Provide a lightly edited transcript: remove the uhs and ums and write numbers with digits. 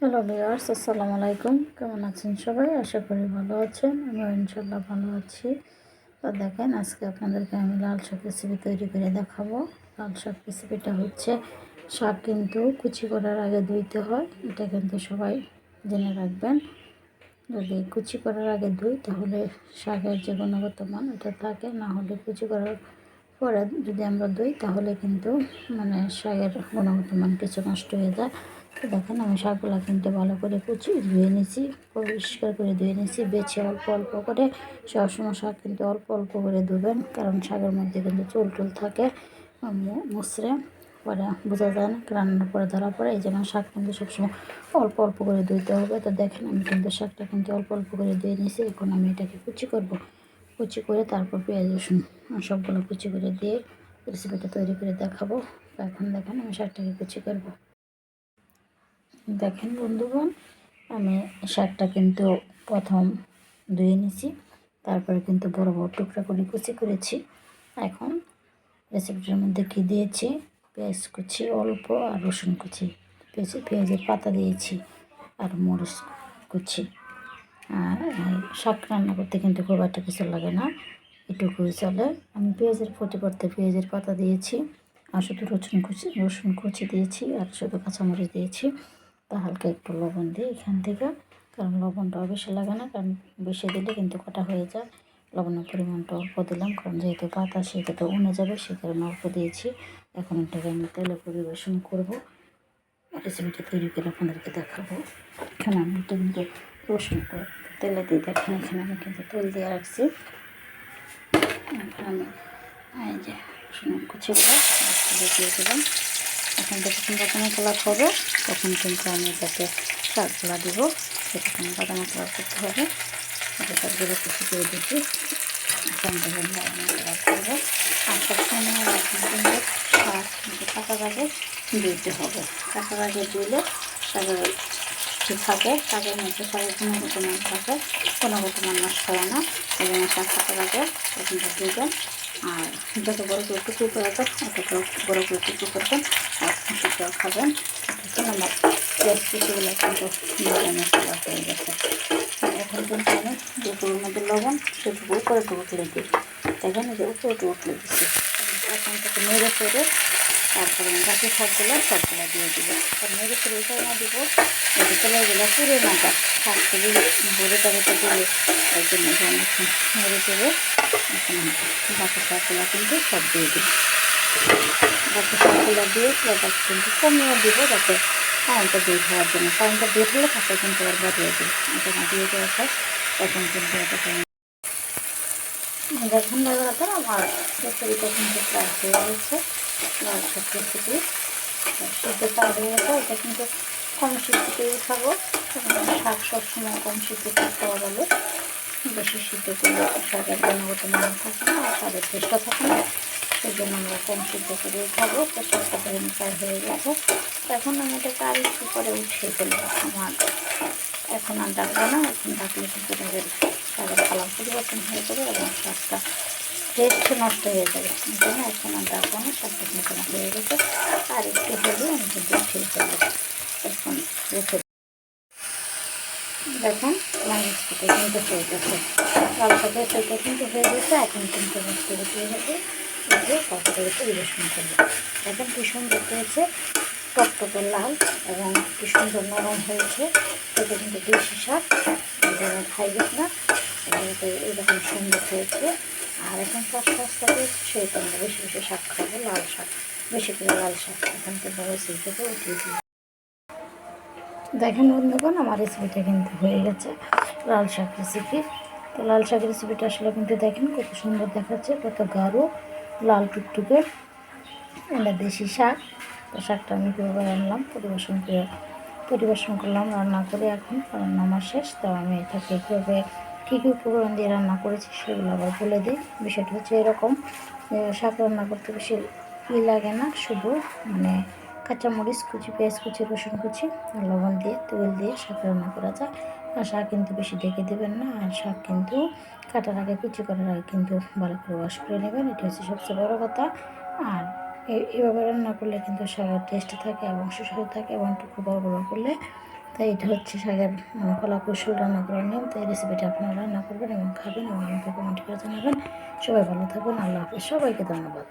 Hello viewers, আসসালামু আলাইকুম। কেমন আছেন সবাই? আশা করি ভালো আছেন। আমিও ইনশাল্লাহ ভালো আছি। তো দেখেন, আজকে আপনাদেরকে আমি লাল শাক রেসিপি তৈরি করে দেখাবো। লাল শাক রেসিপিটা হচ্ছে, শাক কিন্তু কুচি করার আগে ধুইতে হয়। এটা কিন্তু সবাই জেনে রাখবেন। যদি কুচি করার আগে ধুই তাহলে শাকের যে গুণগত মান এটা থাকে, না হলে কুচি করার পরে যদি আমরা ধুই তাহলে কিন্তু শাকের গুণগত মান কিছু নষ্ট হয়ে যায়। তো দেখেন, আমি শাকগুলো কিন্তু ভালো করে ধুয়ে নিয়েছি, পরিষ্কার করে ধুয়ে নিয়েছি, বেছে অল্প অল্প করে। সবসময় শাক কিন্তু অল্প অল্প করে ধুবেন, কারণ শাকের মধ্যে কিন্তু চুল টুল থাকে, মুসরে পরে বোঝা যায় না, রান্নার পরে ধরা পড়ে। এই জন্য শাক কিন্তু সবসময় অল্প অল্প করে ধুইতে হবে। তো দেখেন, আমি কিন্তু শাকটা কিন্তু অল্প অল্প করে ধুয়ে নিয়েছি। এখন আমি এটাকে কুচি করব। কুচি করে তারপর পেঁয়াজ রসুন সবগুলো কুচি করে দিয়ে রেসিপিটা তৈরি করে দেখাবো। তো এখন দেখেন, আমি শাকটাকে কুচি করব। দেখেন বন্ধুগণ, আমি শাকটা কিন্তু প্রথম ধুয়ে নিয়েছি, তারপরে কিন্তু বড় বড় টুকরা করে কুচি করেছি। এখন রেসিপিটার মধ্যে কী দিয়েছি, পেঁয়াজ কুচি অল্প আর রসুন কুচি, পেঁয়াজের পাতা দিয়েছি আর মরিচ কুচি। আর শাক রান্না করতে কিন্তু খুব একটা কিছু লাগে না, এটুকুই চলে। আমি পেঁয়াজের পরিবর্তে পেঁয়াজের পাতা দিয়েছি, আর শুধু রসুন কুচি দিয়েছি, আর শুধু কাঁচামরিচ দিয়েছি। তা হালকা একটু লবণ দিই এখান থেকে, কারণ লবণটাও বেশি লাগে না, কারণ বেশি দিলে কিন্তু কাটা হয়ে যায়। লবণের পরিমাণটা অল্প দিলাম, কারণ যেহেতু পাতা সেটা তো উনে যাবে, সে কারণে অল্প দিয়েছি। এখন এটাকে আমি তেলে পরিবেশন করবো, রেসিপিটা তৈরি করে আপনাদেরকে দেখাবো। এখানে আমি এটা কিন্তু রসুন করে তেলে দিয়ে দেখেন, এখানে আমি কিন্তু তেল দিয়ে রাখছি। এখন আমি এই যে রসুন কুচিগুলো দিয়ে দিলাম। এখন যখন বাদামি কালার হবে তখন কিন্তু আমি এটাকে শাকগুলো দিব। সেটাকে বাদামি কালার করতে হবে। এটা শাকগুলো কুচি করে দিচ্ছি। এখন দেখুন বাদামি কালার করবো। আর সবসময় শাক কিন্তু কাটার আগে দিতে হবে। কাটার আগে দিলে শাকের থাকে, শাকের মধ্যে শাকের গুণগত মান থাকে, গুণগত মান নষ্ট হয় না। এই জন্য শাক কাটার আগে আপনারা দিবেন। আর যত বড় করে টুকু করে দেন অত বড় করে টুকু করবেন, আর খুশিটাও খাবেন। দেখুন, আমার পেঁয়াজ কুচিগুলো কিন্তু বাদামি কালার হয়ে গেছে। এখন কিন্তু আমি যেটুকুর মধ্যে লবণ সেটুকু উপরে উঠলে দিই। দেখেন, যে উপরে উঠলে দিচ্ছি। এখন থেকে নেড়ে ফেড়ে তারপরে আমি বাকি সবগুলো দিয়ে দেবো। নেড়ে ফেড়ে এটা না দেবো, এটা তেলেগুলো পুড়ে না যায়, শাক থেকে ভরে তাড়িতে দিলে এই জন্য অনেকক্ষণ নেড়ে ফেড়ে এখন বাকি শাকগুলো কিন্তু সব দিয়ে দিই। বাকি শাকগুলো দিয়ে ফ্লেভারটা কিন্তু কমিয়ে দিব, যাতে কারেন্টটা বের হওয়ার জন্য। কারেন্টটা বের হলে তাকে কিন্তু আবার বাড়িয়ে দিই। এটা না দিয়ে দেওয়া হয় তখন কিন্তু এটাকে দেখুন বন্ধুরা, আমার রেসিপিটা কিন্তু প্রায় হয়ে গেছে। লাল শাক রেসিপি সিদ্ধ পাওয়া হয়ে গেছে। এটা কিন্তু কম সিদ্ধতেই খাবো, শাক সবসময় কম সিদ্ধতে খাওয়া ভালো। বেশি সিদ্ধ করলে শাকের গুণগত মান থাকে না, আর স্বাদের চেষ্টা থাকে না। সেই জন্য আমরা কম সিদ্ধ করেই খাবো। তো শাকটা ধরে প্রায় হয়ে গেছে। এখন আমি এটাকে আর একটু পরে উঠিয়ে ফেলবো। আমার এখন আর ডাকবো না, এখন ডাকলে কিন্তু তাদের শাকের কালার পরিবর্তন হয়ে যাবে এবং শাকটা টেস্ট নষ্ট হয়ে যাবে। এই জন্য এখন আর ডাকবো না, শাকটা কিন্তু হয়ে গেছে। আর একটু হলে আমি কিন্তু উঠিয়ে ফেলবো। এখন রেখে দেখেন, আমার রেসিপিটা কিন্তু হয়ে গেছে। লাল শাকের রেসিপিটা কিন্তু হয়ে গেছে। এখন কিন্তু মিষ্টি দিয়ে হবে, দিয়ে তারপরে পরিবেশন করবো। দেখেন কি সুন্দর হয়েছে, টকটকে লাল এবং কি সুন্দর নরম হয়েছে। এটা কিন্তু দেশি শাক, যারা খাইবেন না এগুলোতে এরকম সুন্দর হয়েছে। আর এখন স্বাস্থ্যকে সেহেতু আমরা বেশি বেশি শাক খাবো, লাল শাক, বেশি করে লাল শাক। এখন কিন্তু রেসিপিটাকে উঠিয়ে দিই। দেখেন বন্ধুগণ, আমার রেসিপিটা কিন্তু হয়ে গেছে, লাল শাক রেসিপি। তো লাল শাক রেসিপিটা আসলে কিন্তু দেখেন কত সুন্দর দেখাচ্ছে, কত গাঢ় লাল টুকটুকে। এটা দেশি শাক। তো শাকটা আমি কীভাবে রান্নাম পরিবেশন করলাম রান্না করে। এখন রান্না আমার শেষ। তো আমি এটাকে কীভাবে কী কী উপকরণ দিয়ে রান্না করেছি সেগুলো আবার বলে দিই। বিষয়টা হচ্ছে এরকম, শাক রান্না করতে বেশি লাগে না, শুধু কাঁচামরিচ কুচি, পেঁয়াজ কুচি, রসুন কুচি আর লবণ দিয়ে তেল দিয়ে শাক রান্না করা যায়। আর শাক কিন্তু বেশি ঢেকে দেবেন না। আর শাক কিন্তু কাটার আগে, কুচি করার আগে কিন্তু ভালো করে ওয়াশ করে নেবেন, এটা হচ্ছে সবচেয়ে বড় কথা। আর এভাবে রান্না করলে কিন্তু শাকের টেস্ট থাকে এবং সুস্বাদু থাকে, এবং একটু বড় বড় করলে তাই এটা হচ্ছে শাকের কলা কৌশল রান্না করার নিয়ম। তাই রেসিপিটা আপনারা রান্না করবেন এবং খাবেন এবং আমাকে কমেন্ট করে জানাবেন। সবাই ভালো থাকবেন। আল্লাহ হাফিজ। সবাইকে ধন্যবাদ।